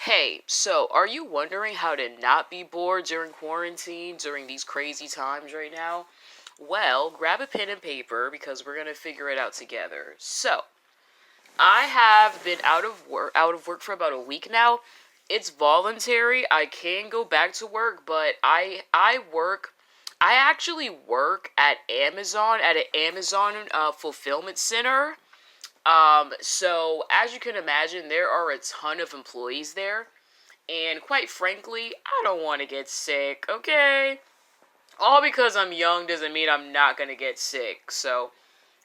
Hey, so are you wondering how to not be bored during quarantine, during these crazy times right now? Well, grab a pen and paper because we're going to figure it out together. So, I have been out of work for about a week now. It's voluntary. I can go back to work, but I actually work at Amazon at an Amazon fulfillment center. So as you can imagine, there are a ton of employees there. And quite frankly, I don't want to get sick, okay? All because I'm young doesn't mean I'm not going to get sick. So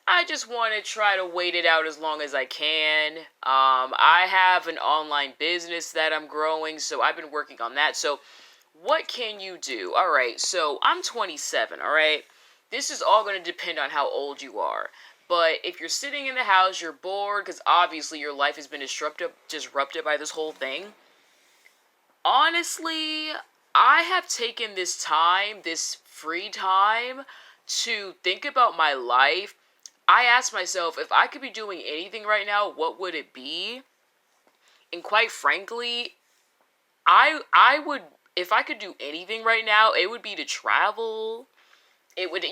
I just want to try to wait it out as long as I can. I have an online business that I'm growing, so I've been working on that. So what can you do? All right, so I'm 27, all right? This is all going to depend on how old you are. But if you're sitting in the house, you're bored, because obviously your life has been disrupted by this whole thing. Honestly, I have taken this free time, to think about my life. I asked myself, if I could be doing anything right now, what would it be? And quite frankly, I would, if I could do anything right now, it would be to travel. It would,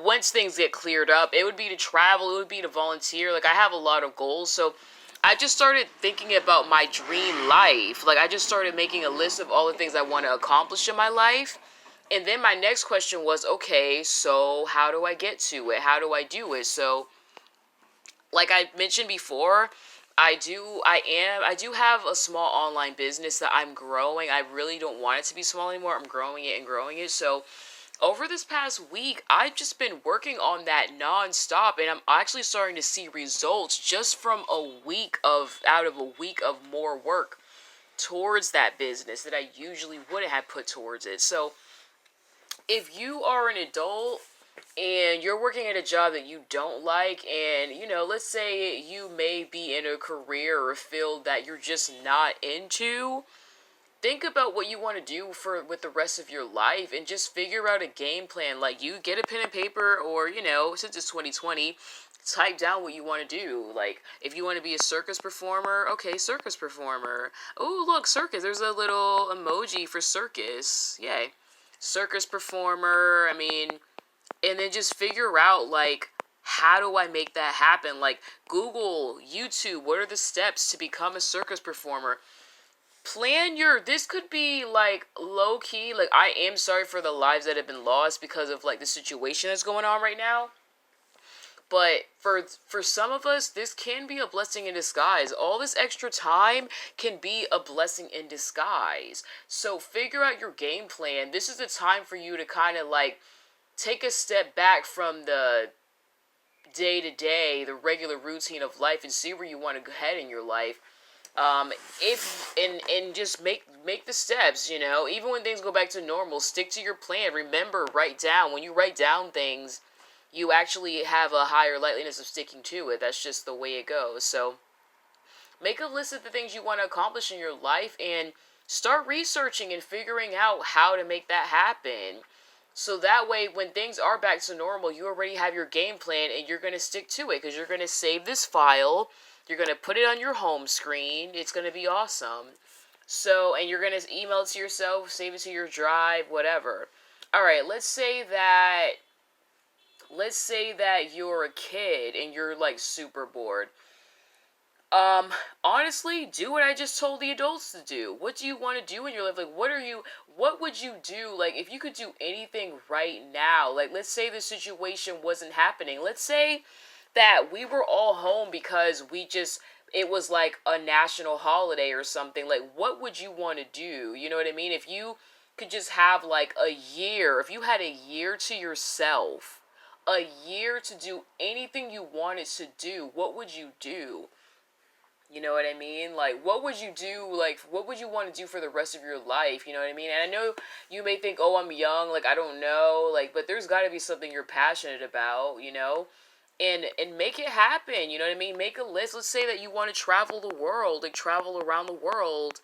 once things get cleared up, it would be to travel, it would be to volunteer. Like, I have a lot of goals, so I just started thinking about my dream life. Like, I just started making a list of all the things I want to accomplish in my life. And then my next question was, okay, so how do I get to it? How do I do it? So, like I mentioned before, I do have a small online business that I'm growing. I really don't want it to be small anymore. I'm growing it and growing it. So, over this past week, I've just been working on that nonstop, and I'm actually starting to see results just from out of a week of more work towards that business that I usually wouldn't have put towards it. So, if you are an adult and you're working at a job that you don't like, and let's say you may be in a career or a field that you're just not into, think about what you want to do with the rest of your life, and just figure out a game plan. Like, you get a pen and paper, or since it's 2020, type down what you want to do. Like, if you want to be a circus performer, okay, circus performer. Oh, look, circus, there's a little emoji for circus. Yay. Circus performer. I mean, and then just figure out, like, how do I make that happen? Like, Google, YouTube, what are the steps to become a circus performer? This could be, like, low key. Like, I am sorry for the lives that have been lost because of, like, the situation that's going on right now. But for some of us, this can be a blessing in disguise. All this extra time can be a blessing in disguise. So figure out your game plan. This is the time for you to kind of, like, take a step back from the day to day, the regular routine of life, and see where you want to head in your life. If and just make the steps. Even when things go back to normal, stick to your plan. Remember, write down. When you write down things, you actually have a higher likeliness of sticking to it. That's just the way it goes. So make a list of the things you want to accomplish in your life, and start researching and figuring out how to make that happen. So that way, when things are back to normal, you already have your game plan, and you're going to stick to it, because you're going to save this file. You're going to put it on your home screen. It's going to be awesome. So, and you're going to email it to yourself, save it to your drive, whatever. All right, let's say that you're a kid and you're, like, super bored. Honestly, do what I just told the adults to do. What do you want to do in your life? Like, what would you do, like, if you could do anything right now? Like, let's say the situation wasn't happening. Let's say that we were all home because it was like a national holiday or something. Like, what would you want to do? You know what I mean? If you could just have, like, a year, if you had a year to yourself, a year to do anything you wanted to do, what would you do? You know what I mean? Like, what would you do? Like, what would you want to do for the rest of your life? You know what I mean? And I know you may think, oh, I'm young, like, I don't know, like, but there's got to be something you're passionate about, and make it happen. You know what I mean? Make a list. Let's say that you want to travel the world, like, travel around the world.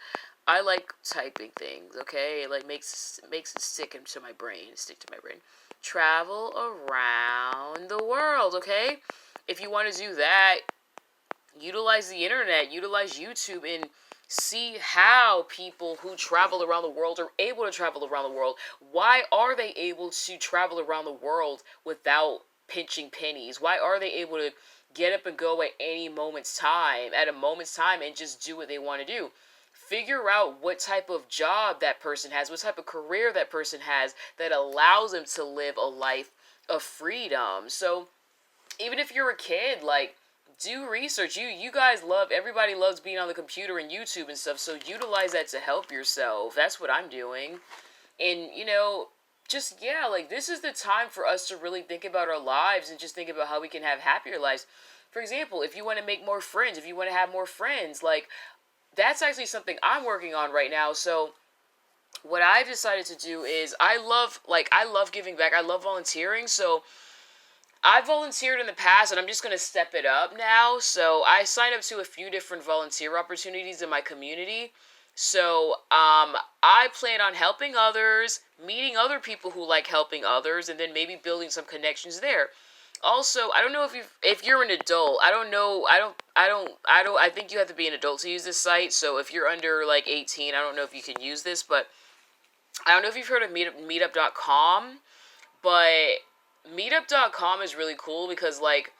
I like typing things, okay? It, like, makes it stick to my brain. Travel around the world, okay? If you want to do that, utilize the internet, utilize YouTube, and See how people who travel around the world are able to travel around the world. Why are they able to travel around the world without pinching pennies? Why are they able to get up and go at a moment's time, and just do what they want to do? Figure out what type of job that person has, what type of career that person has that allows them to live a life of freedom. So even if you're a kid, like, do research. You guys love, everybody loves being on the computer and YouTube and stuff, so utilize that to help yourself. That's what I'm doing. And just, yeah, like, this is the time for us to really think about our lives and just think about how we can have happier lives. For example, if you want to make more friends, if you want to have more friends, like, that's actually something I'm working on right now. So what I've decided to do is I love giving back. I love volunteering. So I volunteered in the past, and I'm just going to step it up now. So I signed up to a few different volunteer opportunities in my community. So I plan on helping others, meeting other people who like helping others, and then maybe building some connections there. Also, I don't know if you're an adult. I don't know. I think you have to be an adult to use this site. So if you're under like 18, I don't know if you can use this, but I don't know if you've heard of meetup.com, but meetup.com is really cool because, like,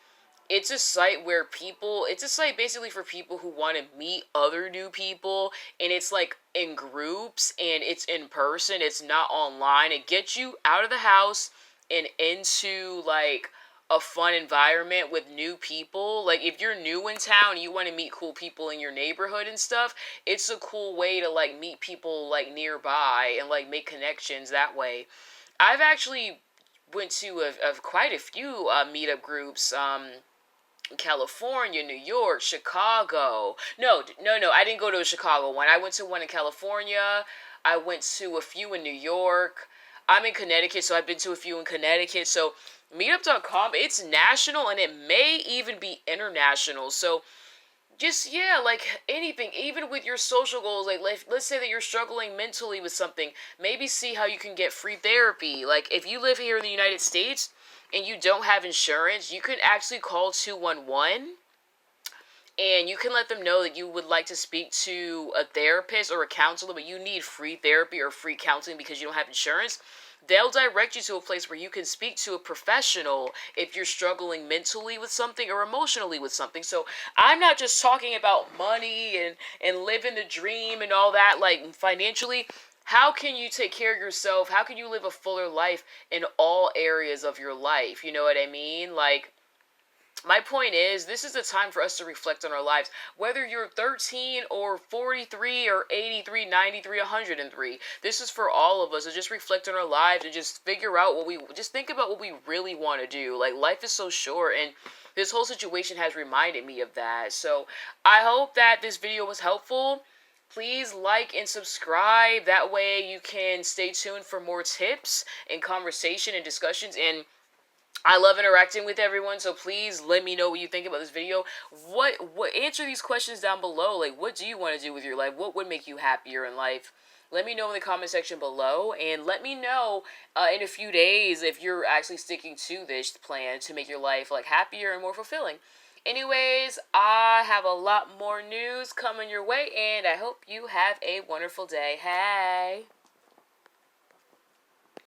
it's a site where it's a site basically for people who want to meet other new people, and it's like in groups, and it's in person, it's not online. It gets you out of the house and into like a fun environment with new people. Like, if you're new in town and you want to meet cool people in your neighborhood and stuff, it's a cool way to like meet people like nearby and like make connections that way. I've actually went to quite a few meetup groups, California, New York, Chicago. No, I didn't go to a Chicago one. I went to one in California. I went to a few in New York. I'm in Connecticut, so I've been to a few in Connecticut. So meetup.com, it's national, and it may even be international. So just, yeah, like anything, even with your social goals, like let's say that you're struggling mentally with something, maybe see how you can get free therapy. Like, if you live here in the United States and you don't have insurance, you can actually call 211, and you can let them know that you would like to speak to a therapist or a counselor, but you need free therapy or free counseling because you don't have insurance. They'll direct you to a place where you can speak to a professional if you're struggling mentally with something or emotionally with something. So I'm not just talking about money and living the dream and all that, like financially. How can you take care of yourself? How can you live a fuller life in all areas of your life? You know what I mean? Like, my point is, this is the time for us to reflect on our lives. Whether you're 13 or 43 or 83, 93, 103, this is for all of us to just reflect on our lives and just figure out just think about what we really want to do. Like, life is so short, and this whole situation has reminded me of that. So I hope that this video was helpful. Please like and subscribe. That way you can stay tuned for more tips and conversation and discussions. And I love interacting with everyone, so please let me know what you think about this video. What answer these questions down below. Like, what do you want to do with your life? What would make you happier in life? Let me know in the comment section below, and let me know in a few days if you're actually sticking to this plan to make your life like happier and more fulfilling. Anyways, I have a lot more news coming your way, and I hope you have a wonderful day. Hey!